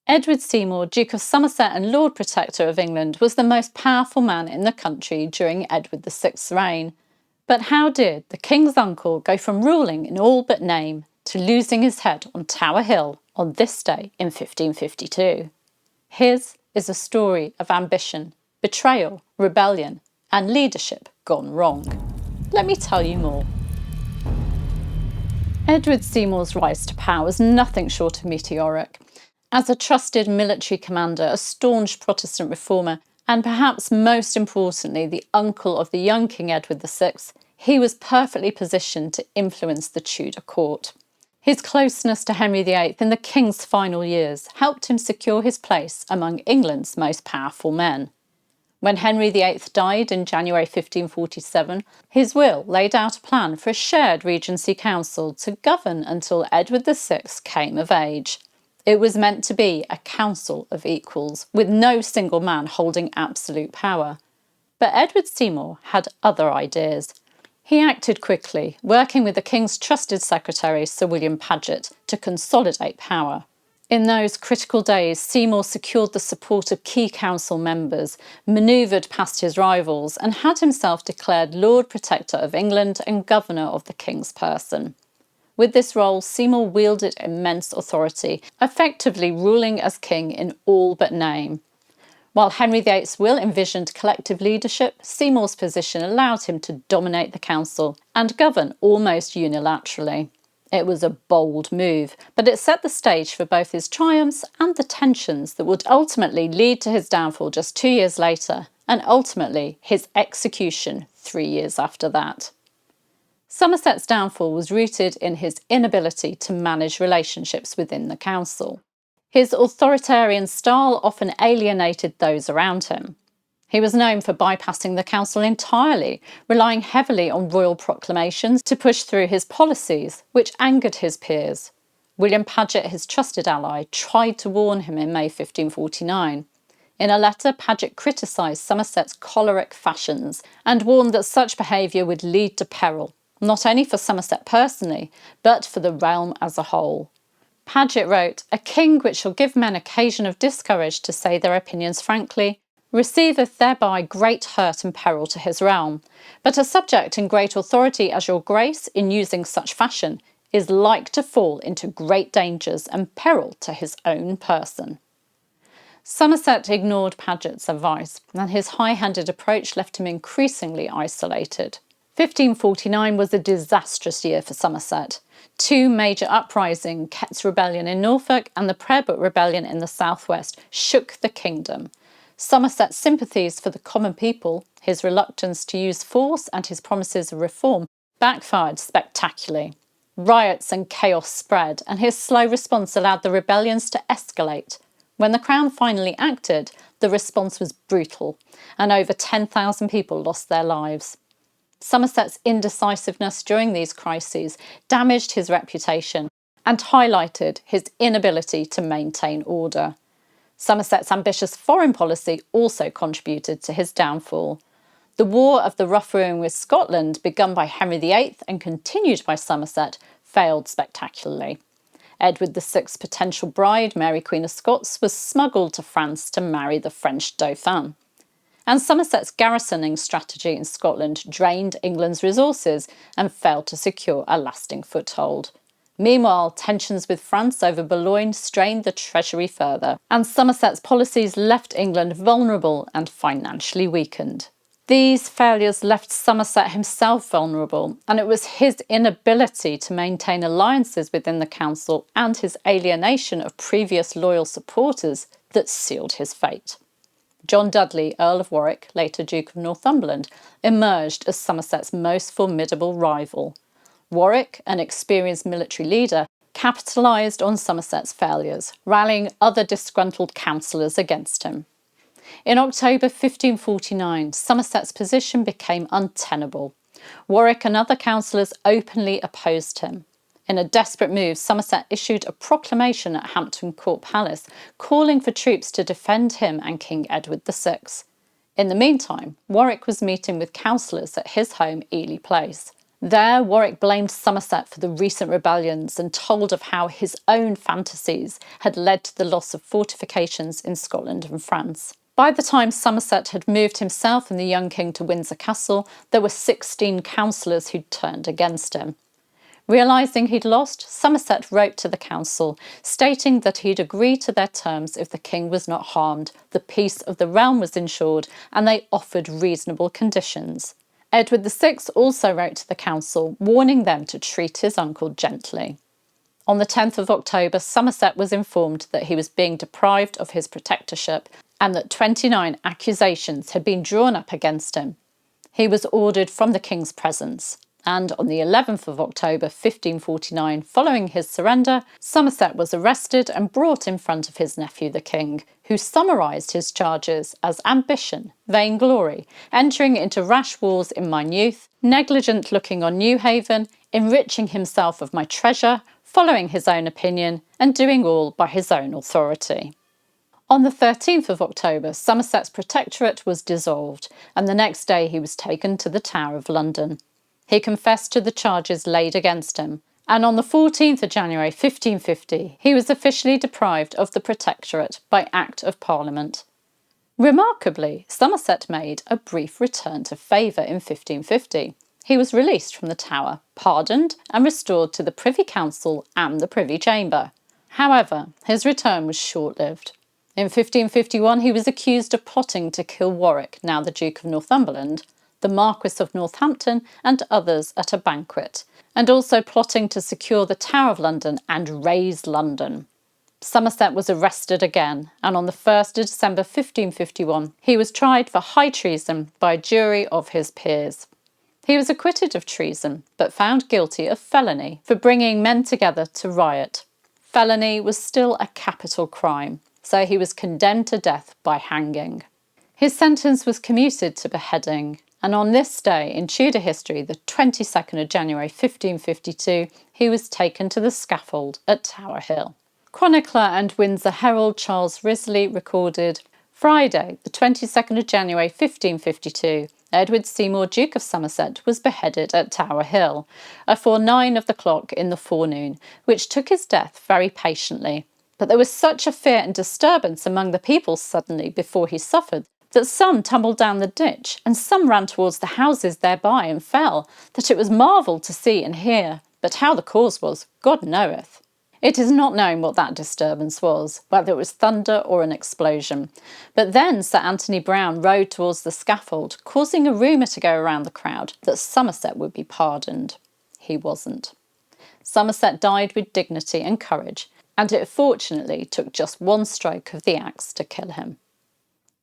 Edward Seymour, Duke of Somerset and Lord Protector of England, was the most powerful man in the country during Edward VI's reign. But how did the King's uncle go from ruling in all but name to losing his head on Tower Hill on this day in 1552? His is a story of ambition, betrayal, rebellion, and leadership gone wrong. Let me tell you more. Edward Seymour's rise to power was nothing short of meteoric. As a trusted military commander, a staunch Protestant reformer, and perhaps most importantly, the uncle of the young King Edward VI, he was perfectly positioned to influence the Tudor court. His closeness to Henry VIII in the King's final years helped him secure his place among England's most powerful men. When Henry VIII died in January 1547, his will laid out a plan for a shared regency council to govern until Edward VI came of age. It was meant to be a council of equals, with no single man holding absolute power. But Edward Seymour had other ideas. He acted quickly, working with the King's trusted secretary, Sir William Paget, to consolidate power. In those critical days, Seymour secured the support of key council members, manoeuvred past his rivals, and had himself declared Lord Protector of England and Governor of the King's person. With this role, Seymour wielded immense authority, effectively ruling as king in all but name. While Henry VIII's will envisioned collective leadership, Seymour's position allowed him to dominate the council and govern almost unilaterally. It was a bold move, but it set the stage for both his triumphs and the tensions that would ultimately lead to his downfall just 2 years later, and ultimately his execution 3 years after that. Somerset's downfall was rooted in his inability to manage relationships within the council. His authoritarian style often alienated those around him. He was known for bypassing the council entirely, relying heavily on royal proclamations to push through his policies, which angered his peers. William Paget, his trusted ally, tried to warn him in May 1549. In a letter, Paget criticised Somerset's choleric fashions and warned that such behaviour would lead to peril, not only for Somerset personally, but for the realm as a whole. Paget wrote, "A king which shall give men occasion of discourage to say their opinions frankly, receiveth thereby great hurt and peril to his realm. But a subject in great authority as your grace, in using such fashion, is like to fall into great dangers and peril to his own person." Somerset ignored Paget's advice, and his high-handed approach left him increasingly isolated. 1549 was a disastrous year for Somerset. 2 major uprisings, Kett's Rebellion in Norfolk and the Prayer-Book Rebellion in the southwest, shook the kingdom. Somerset's sympathies for the common people, his reluctance to use force and his promises of reform backfired spectacularly. Riots and chaos spread, and his slow response allowed the rebellions to escalate. When the Crown finally acted, the response was brutal, and over 10,000 people lost their lives. Somerset's indecisiveness during these crises damaged his reputation and highlighted his inability to maintain order. Somerset's ambitious foreign policy also contributed to his downfall. The War of the Rough Ruin with Scotland, begun by Henry VIII and continued by Somerset, failed spectacularly. Edward VI's potential bride, Mary Queen of Scots, was smuggled to France to marry the French Dauphin. And Somerset's garrisoning strategy in Scotland drained England's resources and failed to secure a lasting foothold. Meanwhile, tensions with France over Boulogne strained the treasury further, and Somerset's policies left England vulnerable and financially weakened. These failures left Somerset himself vulnerable, and it was his inability to maintain alliances within the council and his alienation of previous loyal supporters that sealed his fate. John Dudley, Earl of Warwick, later Duke of Northumberland, emerged as Somerset's most formidable rival. Warwick, an experienced military leader, capitalised on Somerset's failures, rallying other disgruntled councillors against him. In October 1549, Somerset's position became untenable. Warwick and other councillors openly opposed him. In a desperate move, Somerset issued a proclamation at Hampton Court Palace calling for troops to defend him and King Edward VI. In the meantime, Warwick was meeting with councillors at his home, Ely Place. There, Warwick blamed Somerset for the recent rebellions and told of how his own fantasies had led to the loss of fortifications in Scotland and France. By the time Somerset had moved himself and the young king to Windsor Castle, there were 16 councillors who'd turned against him. Realising he'd lost, Somerset wrote to the council, stating that he'd agree to their terms if the king was not harmed, the peace of the realm was ensured, and they offered reasonable conditions. Edward VI also wrote to the council, warning them to treat his uncle gently. On the 10th of October, Somerset was informed that he was being deprived of his protectorship and that 29 accusations had been drawn up against him. He was ordered from the king's presence, and on the 11th of October 1549, following his surrender, Somerset was arrested and brought in front of his nephew the king, who summarised his charges as ambition, vainglory, entering into rash wars in mine youth, negligent looking on Newhaven, enriching himself of my treasure, following his own opinion, and doing all by his own authority. On the 13th of October, Somerset's protectorate was dissolved, and the next day he was taken to the Tower of London. He confessed to the charges laid against him, and on the 14th of January 1550, he was officially deprived of the protectorate by Act of Parliament. Remarkably, Somerset made a brief return to favour in 1550. He was released from the Tower, pardoned, and restored to the Privy Council and the Privy Chamber. However, his return was short-lived. In 1551, he was accused of plotting to kill Warwick, now the Duke of Northumberland, the Marquis of Northampton, and others at a banquet, and also plotting to secure the Tower of London and raise London. Somerset was arrested again, and on the 1st of December 1551, he was tried for high treason by a jury of his peers. He was acquitted of treason, but found guilty of felony for bringing men together to riot. Felony was still a capital crime, so he was condemned to death by hanging. His sentence was commuted to beheading, and on this day in Tudor history, the 22nd of January 1552, he was taken to the scaffold at Tower Hill. Chronicler and Windsor Herald Charles Risley recorded, Friday, the 22nd of January 1552, Edward Seymour, Duke of Somerset, was beheaded at Tower Hill, afore 9 of the clock in the forenoon, which took his death very patiently. But there was such a fear and disturbance among the people suddenly before he suffered, that some tumbled down the ditch, and some ran towards the houses thereby and fell, that it was marvel to see and hear, but how the cause was, God knoweth. It is not known what that disturbance was, whether it was thunder or an explosion. But then Sir Anthony Browne rode towards the scaffold, causing a rumour to go around the crowd that Somerset would be pardoned. He wasn't. Somerset died with dignity and courage, and it fortunately took just one stroke of the axe to kill him.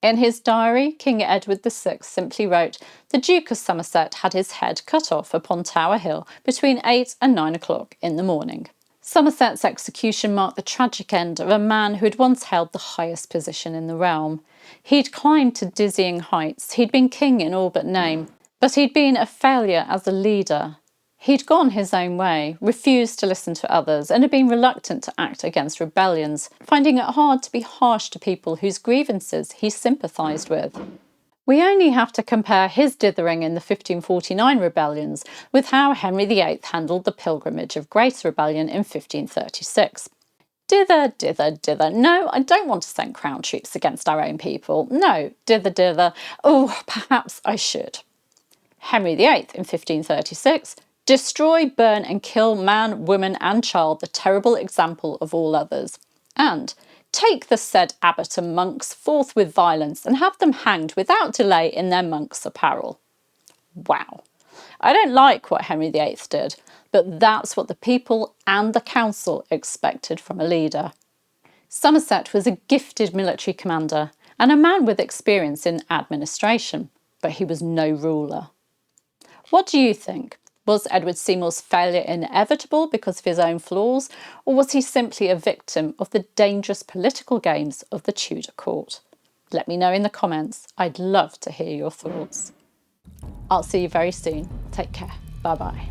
In his diary, King Edward VI simply wrote, the Duke of Somerset had his head cut off upon Tower Hill between 8 and 9 o'clock in the morning. Somerset's execution marked the tragic end of a man who had once held the highest position in the realm. He'd climbed to dizzying heights, he'd been king in all but name, but he'd been a failure as a leader. He'd gone his own way, refused to listen to others, and had been reluctant to act against rebellions, finding it hard to be harsh to people whose grievances he sympathised with. We only have to compare his dithering in the 1549 rebellions with how Henry VIII handled the Pilgrimage of Grace rebellion in 1536. Dither, dither, dither. No, I don't want to send crown troops against our own people. No, dither, dither. Oh, perhaps I should. Henry VIII in 1536. Destroy, burn and kill man, woman and child, the terrible example of all others. And take the said abbot and monks forth with violence and have them hanged without delay in their monks' apparel. Wow. I don't like what Henry VIII did, but that's what the people and the council expected from a leader. Somerset was a gifted military commander and a man with experience in administration, but he was no ruler. What do you think? Was Edward Seymour's failure inevitable because of his own flaws, or was he simply a victim of the dangerous political games of the Tudor court? Let me know in the comments. I'd love to hear your thoughts. I'll see you very soon. Take care. Bye-bye.